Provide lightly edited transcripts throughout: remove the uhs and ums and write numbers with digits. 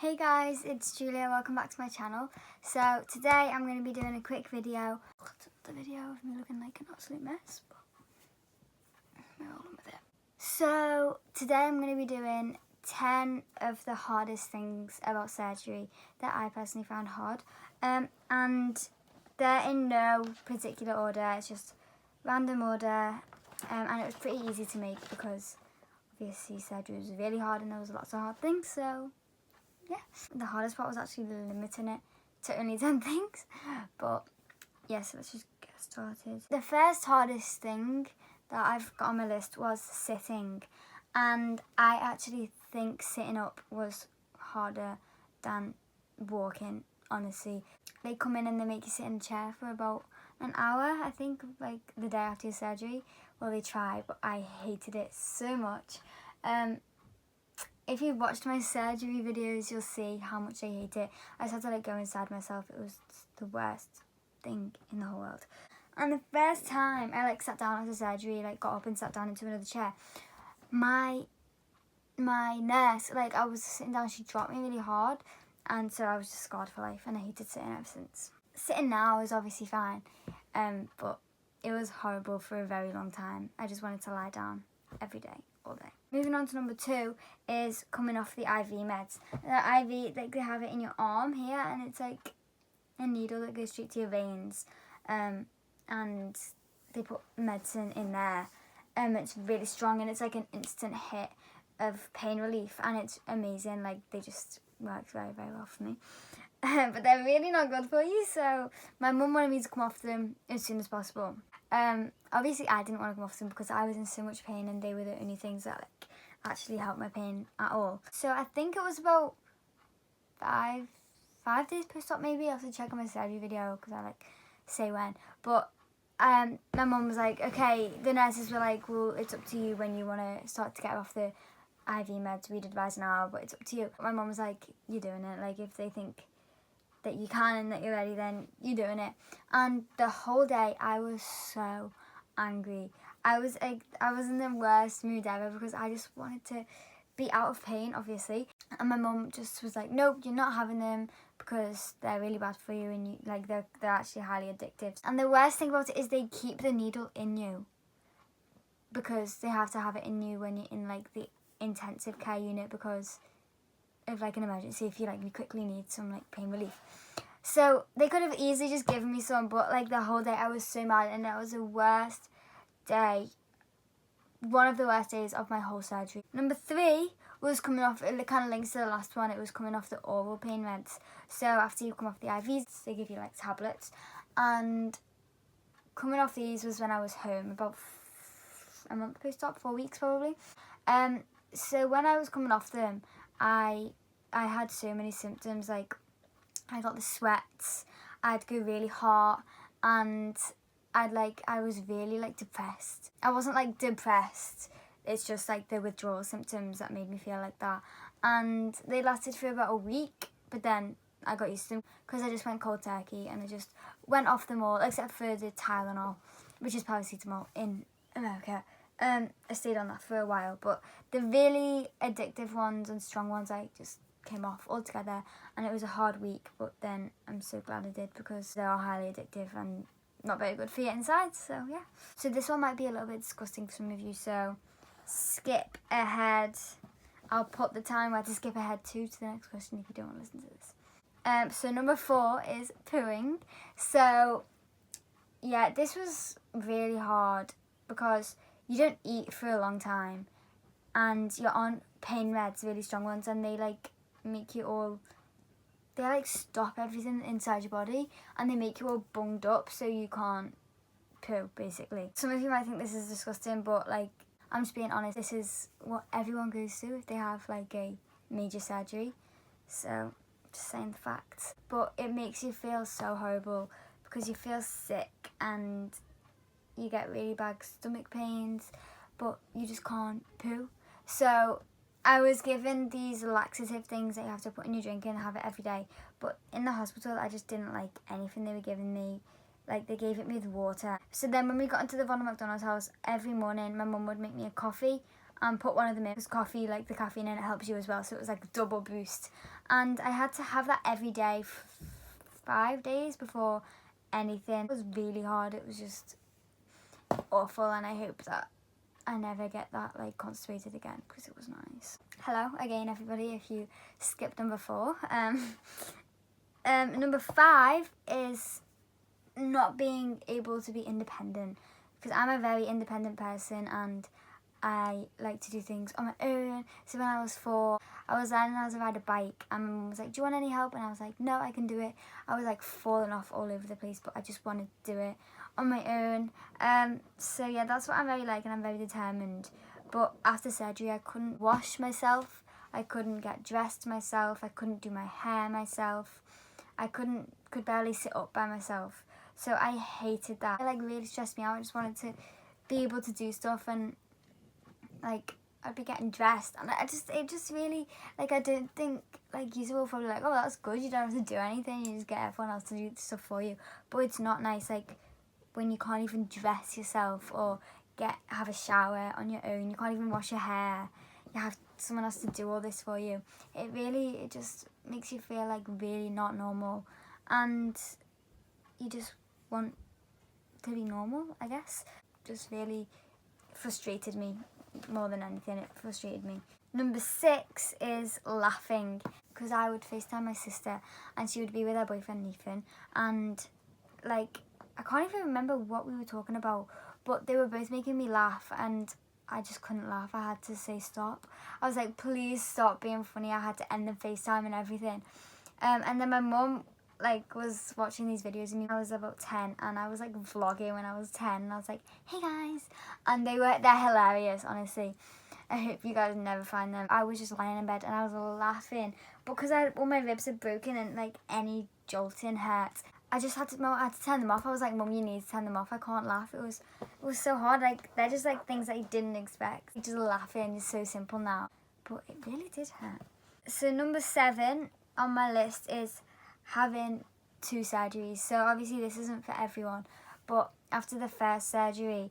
Hey guys, it's Julia, welcome back to my channel. So today I'm going to be doing a quick video. The video of me looking like an absolute mess, but we're rolling with it. So today I'm going to be doing 10 of the hardest things about surgery that I personally found hard. And they're in no particular order, it's just random order. And it was pretty easy to make because obviously surgery was really hard and there was lots of hard things, so yeah. The hardest part was actually limiting it to only 10 things. But yeah, so let's just get started. The first hardest thing that I've got on my list was sitting. And I actually think sitting up was harder than walking, honestly. They come in and they make you sit in a chair for about an hour, I think, like the day after your surgery. Well, they try, but I hated it so much. If you've watched my surgery videos, you'll see how much I hate it. I just had to go inside myself. It was the worst thing in the whole world. And the first time I sat down after surgery, got up and sat down into another chair, my nurse, I was sitting down, she dropped me really hard, and so I was just scarred for life, and I hated sitting ever since. Sitting now is obviously fine, but it was horrible for a very long time. I just wanted to lie down every day, all day. Moving on to number 2 is coming off the IV meds. The IV, they have it in your arm here, and it's like a needle that goes straight to your veins, and they put medicine in there. It's really strong, and it's like an instant hit of pain relief, and it's amazing. They just work very, very well for me. But they're really not good for you, so my mum wanted me to come off them as soon as possible. Obviously I didn't want to come off them because I was in so much pain, and they were the only things that actually helped my pain at all. So I think it was about five days post-op maybe. I have to check on my surgery video because I say when. But my mum was like, okay, the nurses were like, well, it's up to you when you want to start to get off the IV meds. We'd advise an hour, but it's up to you. My mum was like, you're doing it. If they think that you can and that you're ready, then you're doing it. And the whole day I was so angry. I was in the worst mood ever because I just wanted to be out of pain, obviously. And my mum just was like, nope, you're not having them because they're really bad for you, and they're actually highly addictive. And the worst thing about it is they keep the needle in you because they have to have it in you when you're in the intensive care unit because of an emergency, if you quickly need some pain relief. So they could have easily just given me some, but the whole day I was so mad, and that was the worst day, one of the worst days of my whole surgery. Number 3 was coming off, it kind of links to the last one, it was coming off the oral pain meds. So after you come off the IVs, they give you tablets, and coming off these was when I was home, about a month post-op, 4 weeks probably. So when I was coming off them, I had so many symptoms. I got the sweats, I'd go really hot, and I was really depressed. I wasn't depressed, it's just the withdrawal symptoms that made me feel like that. And they lasted for about a week, but then I got used to them because I just went cold turkey and I just went off them all except for the Tylenol, which is paracetamol in America. I stayed on that for a while, but the really addictive ones and strong ones I just came off altogether, and it was a hard week, but then I'm so glad I did because they are highly addictive and not very good for your insides, so yeah. So this one might be a little bit disgusting for some of you, so skip ahead. I'll put the time where to skip ahead to the next question if you don't want to listen to this. So number 4 is pooing. So yeah, this was really hard because you don't eat for a long time, and you're on pain meds, really strong ones, and they make you all, they stop everything inside your body, and they make you all bunged up so you can't poo, basically. Some of you might think this is disgusting, but I'm just being honest, this is what everyone goes through if they have a major surgery. So just saying the facts. But it makes you feel so horrible because you feel sick and you get really bad stomach pains, but you just can't poo. So I was given these laxative things that you have to put in your drink and have it every day, but in the hospital I just didn't like anything they were giving me. They gave it me with water. So then when we got into the Ronald McDonald's house, every morning my mum would make me a coffee and put one of them in. Because coffee, like the caffeine in it helps you as well, so it was like a double boost. And I had to have that every day for 5 days before anything. It was really hard. It was just awful, and I hope that I never get that like constipated again, because it was nice. Hello again, everybody, if you skipped number 4. Number 5 is not being able to be independent, because I'm a very independent person and I like to do things on my own. So when I was 4, I was learning how to ride a bike, and my mum was like, do you want any help? And I was like, no, I can do it. I was like falling off all over the place, but I just wanted to do it on my own. So yeah, that's what I'm very like, and I'm very determined. But after surgery, I couldn't wash myself, I couldn't get dressed myself, I couldn't do my hair myself, could barely sit up by myself. So I hated that. It like really stressed me out. I just wanted to be able to do stuff, and like I'd be getting dressed, and it just really, like, I don't think, like, you will probably like, oh, that's good, you don't have to do anything, you just get everyone else to do stuff for you. But it's not nice, like, when you can't even dress yourself or have a shower on your own, you can't even wash your hair, you have someone else to do all this for you. It just makes you feel like really not normal, and you just want to be normal, I guess. Just really frustrated me more than anything. It frustrated me. Number 6 is laughing, because I would FaceTime my sister and she would be with her boyfriend Ethan, and like I can't even remember what we were talking about, but they were both making me laugh and I just couldn't laugh. I had to say stop. I was like, please stop being funny. I had to end the FaceTime and everything. And then my mum like was watching these videos of me when I was about 10, and I was like vlogging when I was 10, and I was like, hey guys, and they're hilarious, honestly. I hope you guys never find them. I was just lying in bed and I was laughing, but because all my ribs are broken and like any jolting hurts, I had to turn them off. I was like, Mum, you need to turn them off. I can't laugh. It was so hard. Like, they're just like things that you didn't expect. Just laughing is so simple now, but it really did hurt. So number 7 on my list is having 2 surgeries. So obviously this isn't for everyone, but after the first surgery,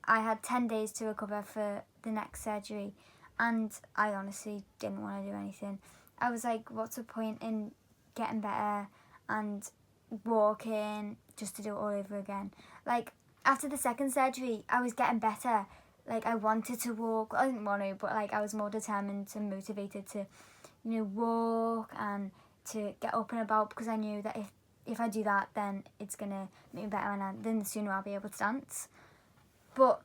I had 10 days to recover for the next surgery, and I honestly didn't want to do anything. I was like, what's the point in getting better and walking just to do it all over again? Like, after the second surgery, I was getting better. Like, I wanted to walk. I didn't want to, but like I was more determined and motivated to, walk and to get up and about, because I knew that if I do that, then it's gonna make me better, and then the sooner I'll be able to dance. But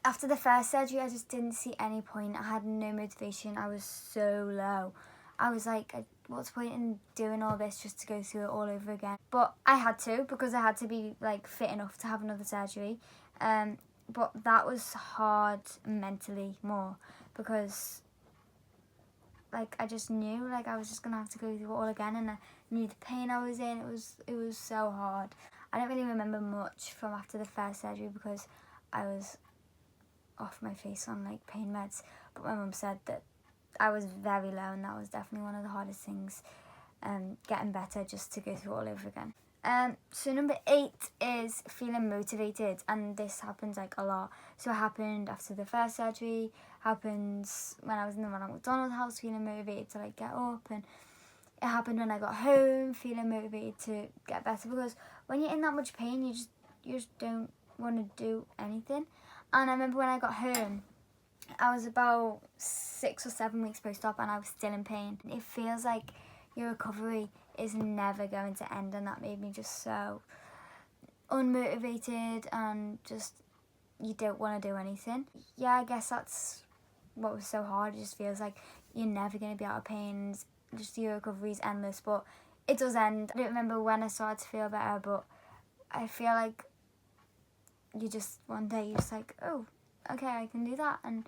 after the first surgery, I just didn't see any point. I had no motivation. I was so low. I was like, what's the point in doing all this just to go through it all over again? But I had to, because I had to be like fit enough to have another surgery. But that was hard mentally more, because like I just knew like I was just gonna have to go through it all again, and I knew the pain I was in. It was so hard. I don't really remember much from after the first surgery, because I was off my face on like pain meds, but my mum said that I was very low, and that was definitely one of the hardest things, getting better just to go through it all over again. So number 8 is feeling motivated, and this happens like a lot. So it happened after the first surgery, happens when I was in the Ronald McDonald house, feeling motivated to like get up, and it happened when I got home, feeling motivated to get better, because when you're in that much pain, you just don't want to do anything. And I remember when I got home, I was about 6 or 7 weeks post-op, and I was still in pain. It feels like your recovery is never going to end, and that made me just so unmotivated, and just you don't want to do anything. Yeah, I guess that's what was so hard. It just feels like you're never going to be out of pain, just your recovery is endless, but it does end. I don't remember when I started to feel better, but I feel like you just one day you're just like, oh, okay, I can do that. And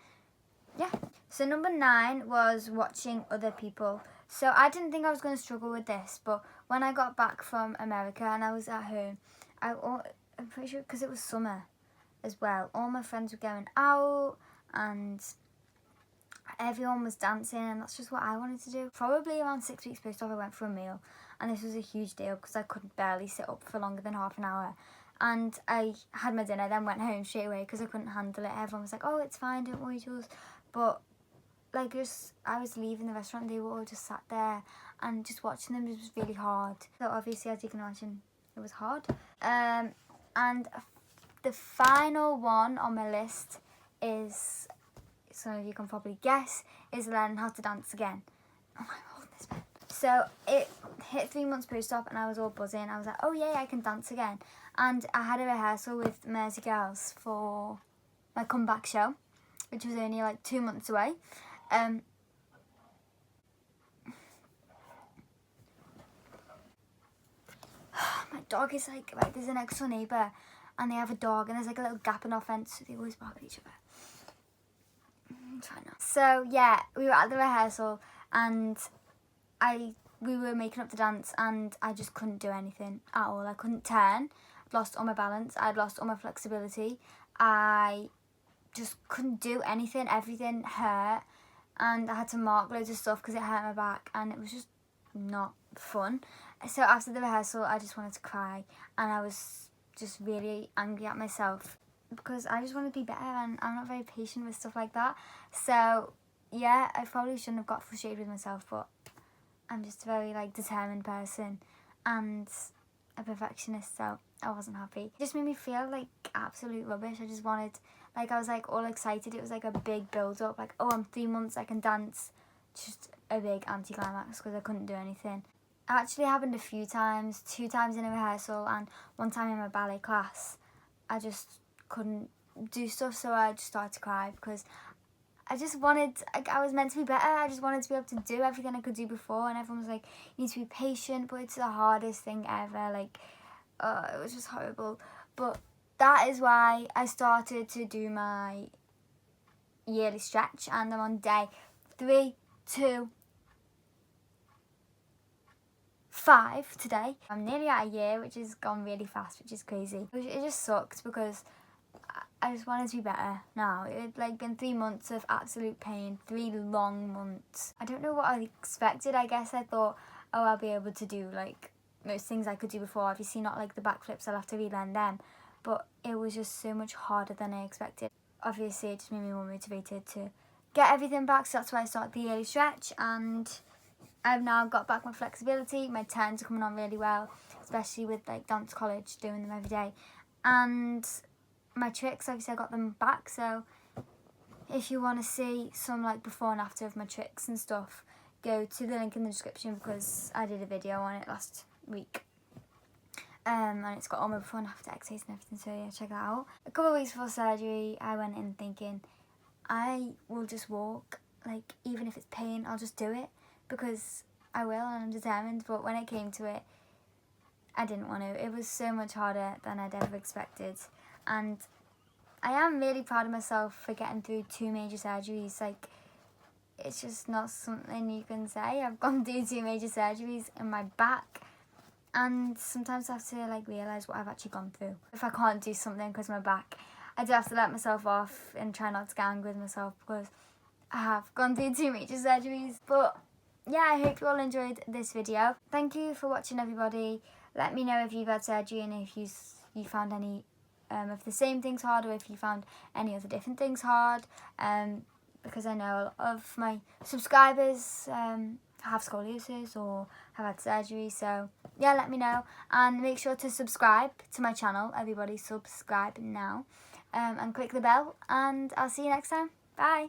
yeah. So number 9 was watching other people. So I didn't think I was going to struggle with this, but when I got back from America and I was at home, I'm pretty sure because it was summer as well, all my friends were going out and everyone was dancing, and that's just what I wanted to do. Probably around 6 weeks post-op, I went for a meal, and this was a huge deal because I could barely sit up for longer than half an hour. and I had my dinner, then went home straight away because I couldn't handle it. Everyone was like, oh, it's fine, don't worry, Jules. But like, I was leaving the restaurant, they were all just sat there, and just watching them was really hard. So obviously, as you can imagine, it was hard. And the final one on my list is, some of you can probably guess, is learning how to dance again. Oh, I'm holding this pen. So it hit 3 months post-op and I was all buzzing. I was like, oh yeah, I can dance again. And I had a rehearsal with merseygirls for my comeback show, which was only like 2 months away. My dog is like there's a next door neighbour and they have a dog and there's like a little gap in our fence, so they always bark at each other. Try not. So yeah, we were at the rehearsal and we were making up the dance and I just couldn't do anything at all. I couldn't turn, I'd lost all my balance, I'd lost all my flexibility. I just couldn't do anything, everything hurt, and I had to mark loads of stuff because it hurt my back and it was just not fun. So after the rehearsal I just wanted to cry and I was just really angry at myself because I just want to be better and I'm not very patient with stuff like that. So yeah, I probably shouldn't have got frustrated with myself, but I'm just a very like determined person and a perfectionist, so I wasn't happy. It just made me feel like absolute rubbish. I just wanted, like, I was like all excited. It was like a big build up, like, oh, I'm 3 months, I can dance. Just a big anticlimax because I couldn't do anything. It actually happened a few times, 2 times in a rehearsal and 1 time in my ballet class. I just couldn't do stuff, so I just started to cry because I just wanted, like, I was meant to be better. I just wanted to be able to do everything I could do before, and everyone was like, you need to be patient, but it's the hardest thing ever. Like, it was just horrible. But that is why I started to do my yearly stretch, and I'm on day 3, 2, 5 today. I'm nearly at a year, which has gone really fast, which is crazy. It just sucked because I just wanted to be better now. It had like been 3 months of absolute pain, 3 long months. I don't know what I expected. I guess I thought, oh, I'll be able to do like most things I could do before. Obviously not like the backflips, I'll have to relearn them. But it was just so much harder than I expected. Obviously it just made me more motivated to get everything back, so that's why I started the yearly stretch, and I've now got back my flexibility. My turns are coming on really well, especially with like dance college, doing them every day. And my tricks, obviously I got them back, so if you want to see some like before and after of my tricks and stuff, go to the link in the description because I did a video on it last week. And it's got all my before and after exercises and everything, so yeah, check that out. A couple of weeks before surgery, I went in thinking, I will just walk, like even if it's pain, I'll just do it because I will and I'm determined. But when it came to it, I didn't want to. It was so much harder than I'd ever expected. And I am really proud of myself for getting through 2 major surgeries. Like, it's just not something you can say. I've gone through 2 major surgeries in my back, and sometimes I have to like realise what I've actually gone through. If I can't do something because of my back, I do have to let myself off and try not to get angry with myself because I have gone through 2 major surgeries. But yeah, I hope you all enjoyed this video. Thank you for watching, everybody. Let me know if you've had surgery and if you found any of the same things hard, or if you found any other different things hard, because I know a lot of my subscribers have scoliosis or have had surgery. So yeah, let me know, and make sure to subscribe to my channel. Everybody subscribe now, and click the bell, and I'll see you next time. Bye.